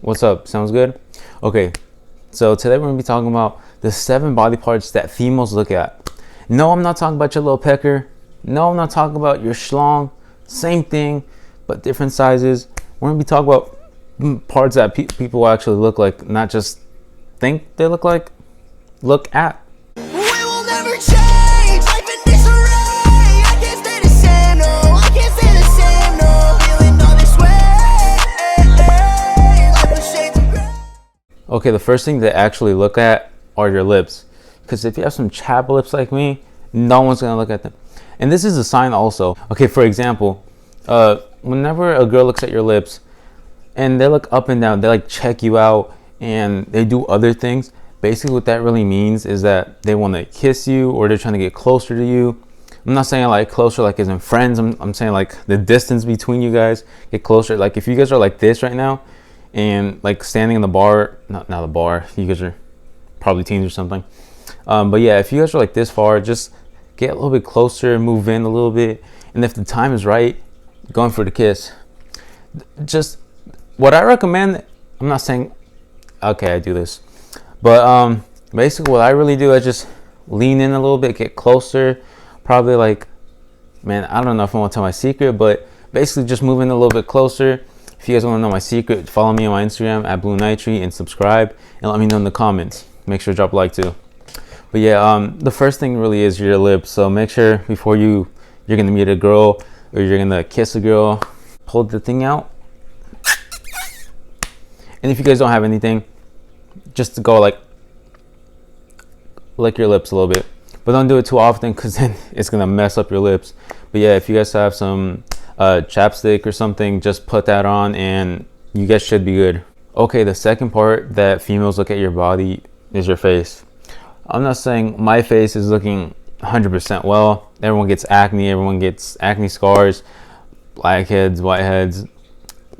What's up? Sounds good? Okay, so today we're gonna be talking about the 7 body parts that females look at. No, I'm not talking about your little pecker. No, I'm not talking about your schlong. Same thing, but different sizes. We're gonna be talking about parts that people actually look like, not just think they look like, look at. We will never change. Life in disarray. I can't stay the same, no. I can't stay the same, no. Feeling all this way. Life was shades of gray. Okay, the first thing to actually look at are your lips, because if you have some chapped lips like me, no one's gonna look at them. And this is a sign also. Okay, for example, whenever a girl looks at your lips and they look up and down, they like check you out and they do other things. Basically what that really means is that they want to kiss you, or they're trying to get closer to you. I'm not saying like closer like as in friends. I'm saying like the distance between you guys get closer. Like if you guys are like this right now and like standing in the bar, not the bar, you guys are probably teens or something. But yeah, if you guys are like this far, just get a little bit closer, move in a little bit, and if the time is right, going for the kiss. Just what I recommend, I'm not saying okay I do this, but basically what I really do, I just lean in a little bit, get closer, probably like, man, I don't know if I want to tell my secret, but basically just move in a little bit closer. If you guys want to know my secret, follow me on my Instagram at BlueNitry and subscribe, and let me know in the comments. Make sure to drop a like too. But yeah, the first thing really is your lips. So make sure before you're gonna meet a girl or you're gonna kiss a girl, pull the thing out. And if you guys don't have anything, just to go like lick your lips a little bit, but don't do it too often because then it's gonna mess up your lips. But yeah, if you guys have some chapstick or something, just put that on and you guys should be good. Okay, the second part that females look at your body is your face. I'm not saying my face is looking 100% well. Everyone gets acne, everyone gets acne scars, blackheads, whiteheads,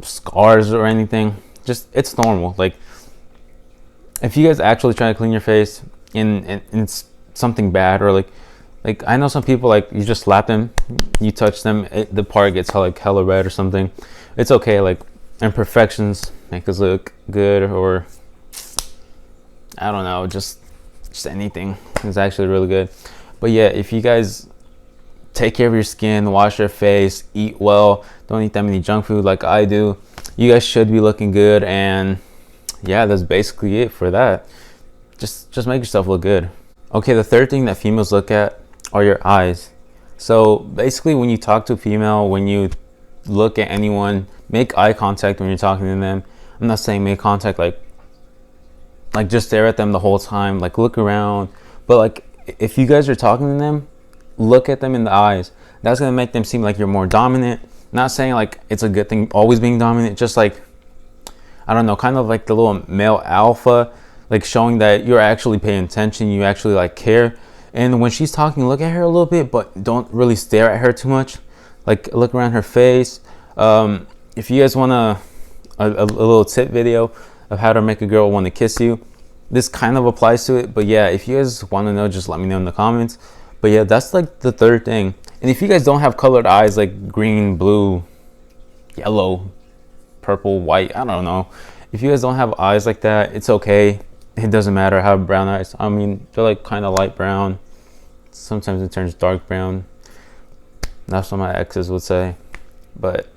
scars or anything. Just, it's normal. Like if you guys actually try to clean your face and it's something bad, or like I know some people, like you just slap them, you touch them, the part gets hella red or something. It's okay. Like imperfections make us look good, or I don't know, just anything is actually really good. But yeah, if you guys take care of your skin, wash your face, eat well, don't eat that many junk food like I do, you guys should be looking good. And yeah, that's basically it for that. Just make yourself look good. Okay, the third thing that females look at are your eyes. So basically when you talk to a female, when you look at anyone, make eye contact when you're talking to them. I'm not saying make contact like just stare at them the whole time, like look around, but like if you guys are talking to them, look at them in the eyes. That's gonna make them seem like you're more dominant. Not saying like it's a good thing always being dominant, just like, I don't know, kind of like the little male alpha, like showing that you're actually paying attention, you actually like care. And when she's talking, look at her a little bit, but don't really stare at her too much. Like look around her face. If you guys want a little tip video of how to make a girl want to kiss you, this kind of applies to it. But yeah, if you guys want to know, just let me know in the comments. But yeah, that's like the third thing. And if you guys don't have colored eyes like green, blue, yellow, purple, white, I don't know, if you guys don't have eyes like that, it's okay. It doesn't matter. I have brown eyes. I mean, they're like kind of light brown, sometimes it turns dark brown. That's what my exes would say. But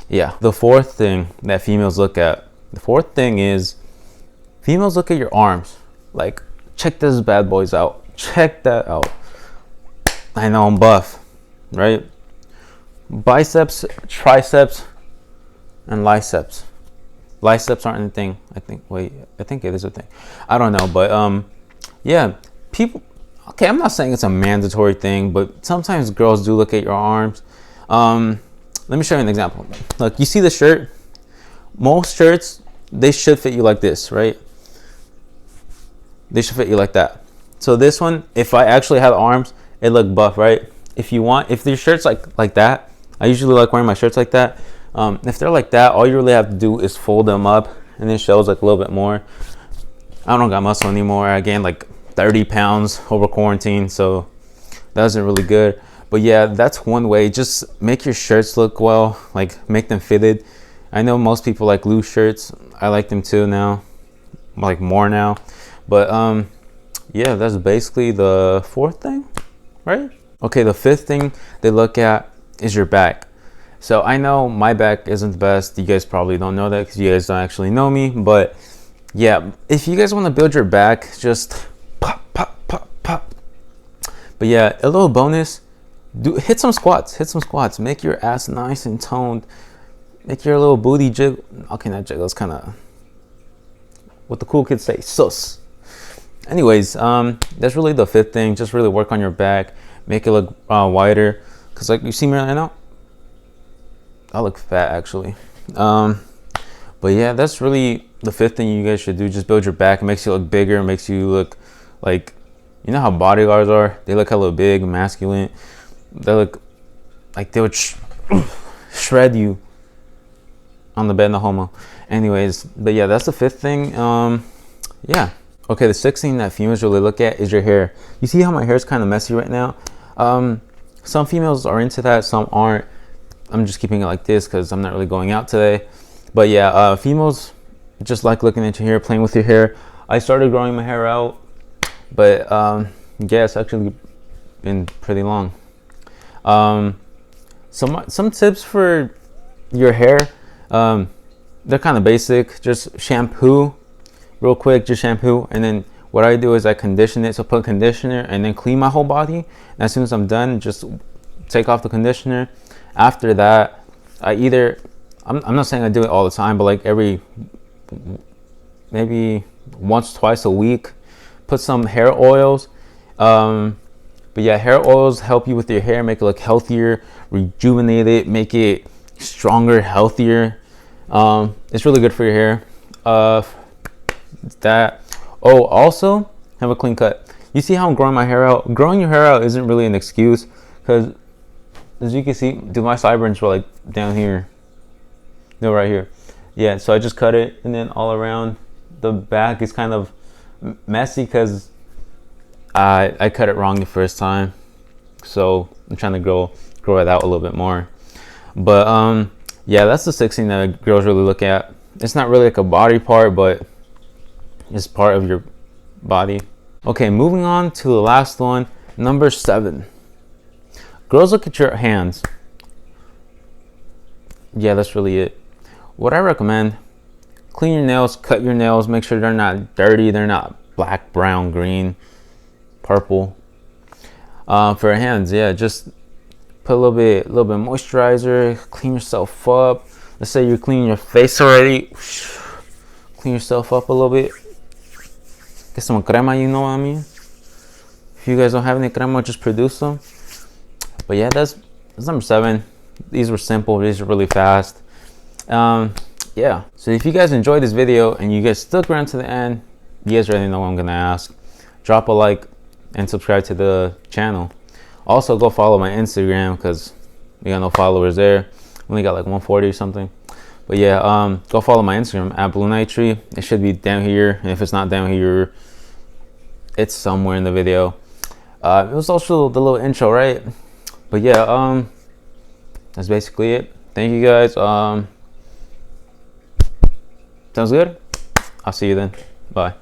yeah, the fourth thing that females look at, the fourth thing is females look at your arms. Like, check this bad boys out. Check that out. I know I'm buff, right? Biceps, triceps, and liceps. Liceps aren't a thing. I think it is a thing. I don't know, but yeah, people. Okay, I'm not saying it's a mandatory thing, but sometimes girls do look at your arms. Let me show you an example. Look, you see the shirt? Most shirts, they should fit you like this, right? They should fit you like that. So this one, if I actually had arms, it look buff, right? If your shirt's like that, I usually like wearing my shirts like that. If they're like that, all you really have to do is fold them up, and it shows like a little bit more. I don't got muscle anymore. I gained like 30 pounds over quarantine, so that wasn't really good. But yeah, that's one way. Just make your shirts look well, like make them fitted. I know most people like loose shirts. I like them too now, like more now. But yeah, that's basically the fourth thing, right? Okay, the fifth thing they look at is your back. So I know my back isn't the best. You guys probably don't know that because you guys don't actually know me. But yeah, if you guys want to build your back, just pop, pop, pop, pop. But yeah, a little bonus, hit some squats. Make your ass nice and toned. Make your little booty jiggle. Okay, not jiggle, it's kind of what the cool kids say, sus. Anyways, that's really the fifth thing. Just really work on your back, make it look wider. Cause like you see me right now, I look fat actually. But yeah, that's really the fifth thing you guys should do. Just build your back. It makes you look bigger. It makes you look like, you know how bodyguards are? They look hella big, masculine. They look like they would shred you on the bed, no homo. Anyways, but yeah, that's the fifth thing. Yeah. Okay, the sixth thing that females really look at is your hair. You see how my hair is kind of messy right now? Some females are into that, some aren't. I'm just keeping it like this because I'm not really going out today. But yeah, females just like looking at your hair, playing with your hair. I started growing my hair out, but yeah, it's actually been pretty long. Some tips for your hair, they're kind of basic. Just shampoo real quick, just shampoo, and then what I do is I condition it. So put conditioner and then clean my whole body, and as soon as I'm done, just take off the conditioner. After that, I'm not saying I do it all the time, but like maybe once, twice a week, put some hair oils. But yeah, hair oils help you with your hair, make it look healthier, rejuvenate it, make it stronger, healthier. It's really good for your hair. Also have a clean cut. You see how I'm growing my hair out? Growing your hair out isn't really an excuse, because as you can see, my sideburns were like down here. No, right here. Yeah, so I just cut it, and then all around the back is kind of messy because I cut it wrong the first time. So I'm trying to grow it out a little bit more. But yeah, that's the sixth thing that girls really look at. It's not really like a body part, but it's part of your body. Okay, moving on to the last one, number 7. Girls look at your hands. Yeah, that's really it. What I recommend, clean your nails, cut your nails, make sure they're not dirty, they're not black, brown, green, purple. For your hands, yeah, just put a little bit moisturizer, clean yourself up. Let's say you're cleaning your face already, clean yourself up a little bit. Get some crema, you know what I mean? If you guys don't have any crema, just produce some. But yeah, that's number 7. These were simple, these are really fast. Yeah, so if you guys enjoyed this video and you guys stuck around to the end, you guys already know what I'm gonna ask. Drop a like and subscribe to the channel. Also, go follow my Instagram because we got no followers there. We only got like 140 or something. But yeah, go follow my Instagram at Blue Night Tree. It should be down here, and if it's not down here, it's somewhere in the video. It was also the little intro, right? But yeah, that's basically it. Thank you guys. Sounds good. I'll see you then. Bye.